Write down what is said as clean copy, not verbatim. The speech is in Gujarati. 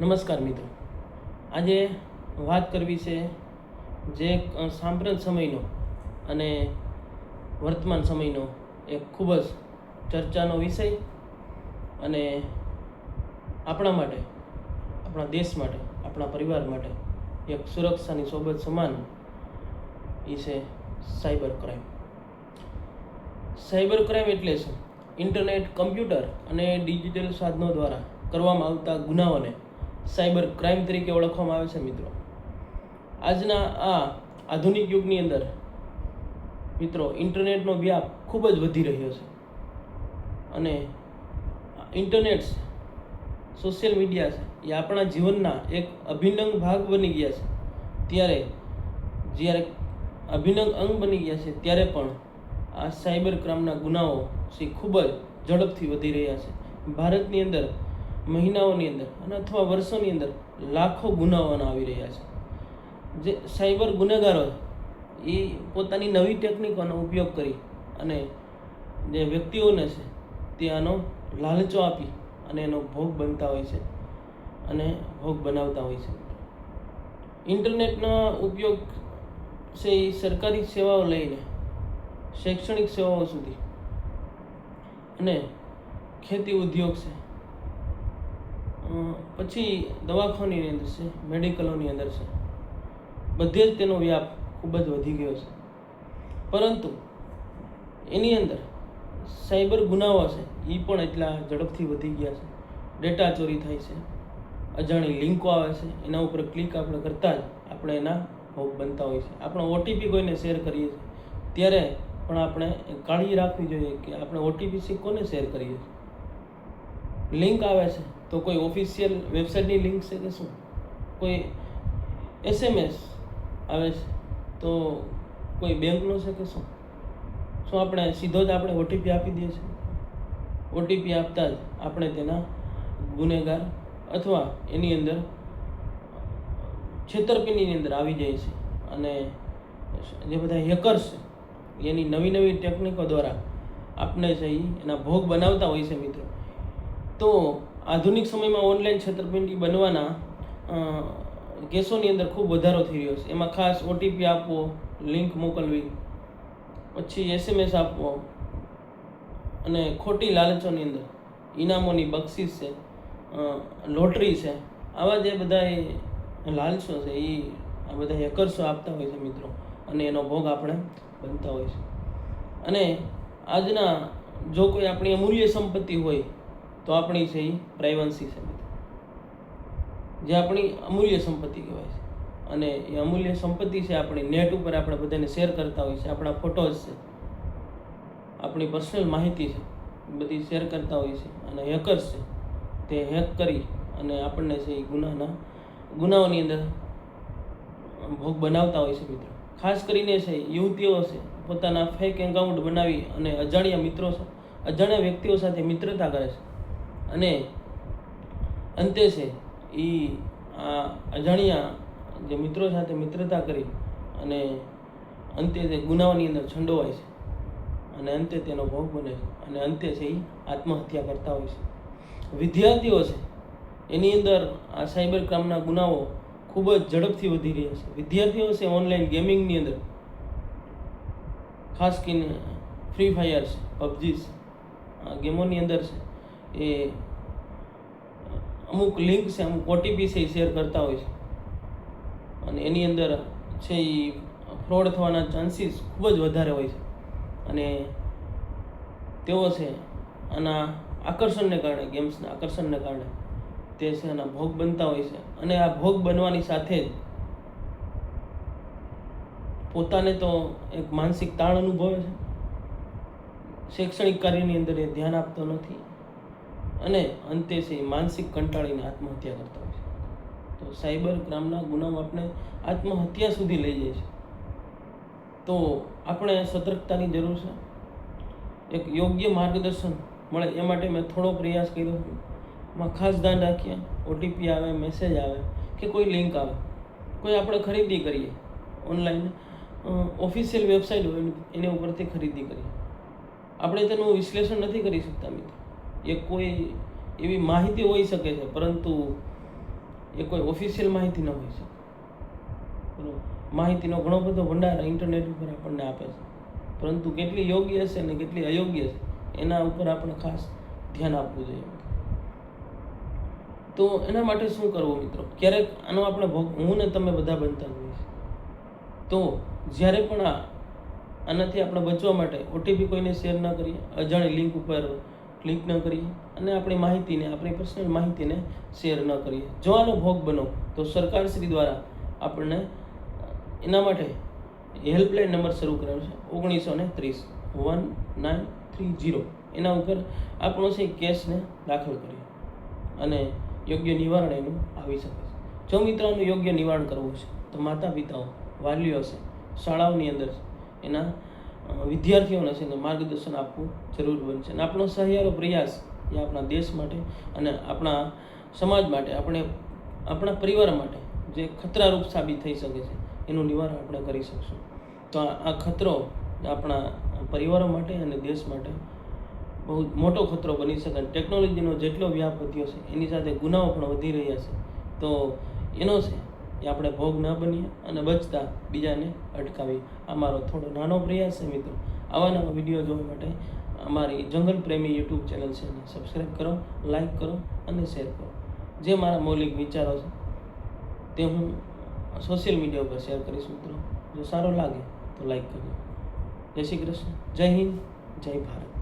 નમસ્કાર મિત્રો, આજે વાત કરવી છે જે સાંપ્રત સમયનો અને વર્તમાન સમયનો એક ખૂબ જ ચર્ચાનો વિષય અને આપણા માટે, આપણા દેશ માટે, આપણા પરિવાર માટે એક સુરક્ષાની સોબત સમાન એ છે સાયબર ક્રાઇમ. સાયબર ક્રાઇમ એટલે શું? ઇન્ટરનેટ, કમ્પ્યુટર અને ડિજિટલ સાધનો દ્વારા કરવામાં આવતા ગુનાઓને સાયબર ક્રાઇમ તરીકે ઓળખવામાં આવે છે. મિત્રો, આજના આ આધુનિક યુગની અંદર મિત્રો ઇન્ટરનેટનો વ્યાપ ખૂબ જ વધી રહ્યો છે અને ઇન્ટરનેટ, સોશિયલ મીડિયા છે એ આપણા જીવનના એક અભિન્ન ભાગ બની ગયા છે. જ્યારે અભિન્ન અંગ બની ગયા છે ત્યારે પણ આ સાયબર ક્રાઇમના ગુનાઓ છે ખૂબ જ ઝડપથી વધી રહ્યા છે. ભારતની અંદર મહિનાઓની અંદર અને અથવા વર્ષોની અંદર લાખો ગુનાઓ આવી રહ્યા છે. જે સાયબર ગુનેગારો એ પોતાની નવી ટેકનિકોનો ઉપયોગ કરી અને જે વ્યક્તિઓને છે તે આનો લાલચો આપી અને એનો ભોગ બનતા હોય છે અને ભોગ બનાવતા હોય છે. ઇન્ટરનેટનો ઉપયોગ છે એ સરકારી સેવાઓ લઈને શૈક્ષણિક સેવાઓ સુધી અને ખેતી ઉદ્યોગ છે, પછી દવાખાનાની અંદર છે, મેડિકલોની અંદર છે, બધે જ તેનો વ્યાપ ખૂબ જ વધી ગયો છે. પરંતુ એની અંદર સાયબર ગુનાઓ છે એ પણ એટલા ઝડપથી વધી ગયા છે. ડેટા ચોરી થાય છે, અજાણી લિંકો આવે છે, એના ઉપર ક્લિક આપણે કરતાં જ આપણે એના ભોગ બનતા હોય છે. આપણે ઓટીપી કોઈને શેર કરીએ છીએ ત્યારે પણ આપણે કાળજી રાખવી જોઈએ કે આપણે ઓટીપી કોને શેર કરીએ છીએ. લિંક આવે છે તો કોઈ ઓફિશિયલ વેબસાઇટની લિંક છે કે શું? કોઈ SMS આવે છે તો કોઈ બેંકનો છે કે શું? આપણે સીધો જ આપણે ઓટીપી આપી દઈએ છીએ? ઓટીપી આપતા જ આપણે તેના ગુનેગાર અથવા એની અંદર છેતરપિંડીની અંદર આવી જાય છે. અને જે બધા હેકર્સ છે એની નવી નવી ટેકનિકો દ્વારા આપણે છે એના ભોગ બનાવતા હોય છે. મિત્રો, તો આધુનિક સમયમાં ઓનલાઈન છેતરપિંડી બનવાના કેસોની અંદર ખૂબ વધારો થઈ રહ્યો છે. એમાં ખાસ ઓટીપી આપવો, લિંક મોકલવી, પછી SMS આપવો અને ખોટી લાલચોની અંદર ઇનામોની બક્ષિસ છે, લોટરી છે, આવા જે બધા લાલચો છે એ આ બધા હેકર્સો આપતા હોય છે મિત્રો, અને એનો ભોગ આપણે બનતા હોય છે. અને આજના જો કોઈ આપણી અમૂલ્ય સંપત્તિ હોય તો આપણી છે એ પ્રાઇવસી છે મિત્રો, જે આપણી અમૂલ્ય સંપત્તિ કહેવાય છે. અને એ અમૂલ્ય સંપત્તિ છે આપણી નેટ ઉપર આપણે બધાને શેર કરતા હોય છે. આપણા ફોટોઝ છે, આપણી પર્સનલ માહિતી છે, બધી શેર કરતા હોય છે. અને હેકર્સ છે તે હેક કરી અને આપણને છે એ ગુનાઓની અંદર ભોગ બનાવતા હોય છે મિત્રો. ખાસ કરીને છે યુવતીઓ છે પોતાના ફેક એકાઉન્ટ બનાવી અને અજાણ્યા વ્યક્તિઓ સાથે મિત્રતા કરે છે અને અંતે છે એ આ અજાણ્યા જે મિત્રો સાથે મિત્રતા કરી અને અંતે તે ગુનાઓની અંદર છંડોવાય છે અને અંતે તેનો ભોગ બને છે અને અંતે છે એ આત્મહત્યા કરતા હોય છે. વિદ્યાર્થીઓ છે એની અંદર આ સાયબર ક્રાઇમના ગુનાઓ ખૂબ જ ઝડપથી વધી રહ્યા છે. વિદ્યાર્થીઓ છે ઓનલાઈન ગેમિંગની અંદર, ખાસ કરીને ફ્રી ફાયર છે, પબજી છે, આ ગેમોની અંદર છે એ અમુક લિંક છે, અમુક ઓટીપી છે એ શેર કરતા હોય છે અને એની અંદર છે એ ફ્રોડ થવાના ચાન્સીસ ખૂબ જ વધારે હોય છે. અને તેઓ છે આના આકર્ષણને કારણે, ગેમ્સના આકર્ષણને કારણે તે છે એના ભોગ બનતા હોય છે. અને આ ભોગ બનવાની સાથે જ પોતાને તો એક માનસિક તાણ અનુભવે છે, શૈક્ષણિક કાર્યની અંદર એ ધ્યાન આપતો નથી અને અંતે છે એ માનસિક કંટાળીને આત્મહત્યા કરતા હોય છે. તો સાયબર ક્રાઇમના ગુનાઓ આપણે આત્મહત્યા સુધી લઈ જાય છે. તો આપણે સતર્કતાની જરૂર છે. એક યોગ્ય માર્ગદર્શન મળે એ માટે મેં થોડો પ્રયાસ કર્યો. એમાં ખાસ ધ્યાન રાખીએ, ઓટીપી આવે, મેસેજ આવે કે કોઈ લિંક આવે, કોઈ આપણે ખરીદી કરીએ ઓનલાઈન, ઓફિશિયલ વેબસાઇટ હોય એની ઉપરથી ખરીદી કરીએ, આપણે તેનું વિશ્લેષણ નથી કરી શકતા મિત્રો. એ કોઈ એવી માહિતી હોઈ શકે છે પરંતુ એ કોઈ ઓફિશિયલ માહિતી ન હોય છે. બરાબર, માહિતીનો ઘણો બધો ભંડાર ઇન્ટરનેટ ઉપર આપણને આપે છે, પરંતુ કેટલી યોગ્ય છે અને કેટલી અયોગ્ય છે એના ઉપર આપણે ખાસ ધ્યાન આપવું જોઈએ. તો એના માટે શું કરવું મિત્રો? ક્યારેક આનો આપણે ભોગ હું ને તમે બધા બનતા હોઈએ છીએ. તો જ્યારે પણ આનાથી આપણે બચવા માટે ઓટીપી કોઈને શેર ન કરીએ, અજાણી લિંક ઉપર ક્લિક ન કરીએ અને આપણી માહિતીને, આપણી પર્સનલ માહિતીને શેર ન કરીએ. જો આનો ભોગ બનો તો સરકારશ્રી દ્વારા આપણને એના માટે હેલ્પલાઇન નંબર શરૂ કરેલો છે 1930 1930. એના ઉપર આપણો છે કેસને દાખલ કરીએ અને યોગ્ય નિવારણ એનું આવી શકે છે. જો મિત્રોનું યોગ્ય નિવારણ કરવું છે તો માતા પિતાઓ, વાલીઓ છે, શાળાઓની અંદર એના વિદ્યાર્થીઓને છે ને માર્ગદર્શન આપવું જરૂર બનશે. અને આપણો સહિયારો પ્રયાસ એ આપણા દેશ માટે અને આપણા સમાજ માટે, આપણા પરિવાર માટે જે ખતરારૂપ સાબિત થઈ શકે છે એનું નિવારણ આપણે કરી શકશું. તો આ ખતરો આપણા પરિવારો માટે અને દેશ માટે બહુ મોટો ખતરો બની શકે. ટેકનોલોજીનો જેટલો વ્યાપ વધ્યો છે એની સાથે ગુનાઓ પણ વધી રહ્યા છે. તો એનો છે એ આપણે ભોગ ન બનીએ અને બચતા બીજાને અટકાવીએ. આ મારો થોડો નાનો પ્રયાસ છે મિત્રો. આવા નવા વિડીયો જોવા માટે અમારી જંગલ પ્રેમી યુટ્યુબ ચેનલ છે એને સબસ્ક્રાઈબ કરો, લાઈક કરો અને શેર કરો. જે મારા મૌલિક વિચારો છે તે હું સોશિયલ મીડિયા ઉપર શેર કરીશ મિત્રો. જો સારો લાગે તો લાઈક કરજો. જય શ્રી કૃષ્ણ, જય હિન્દ, જય ભારત.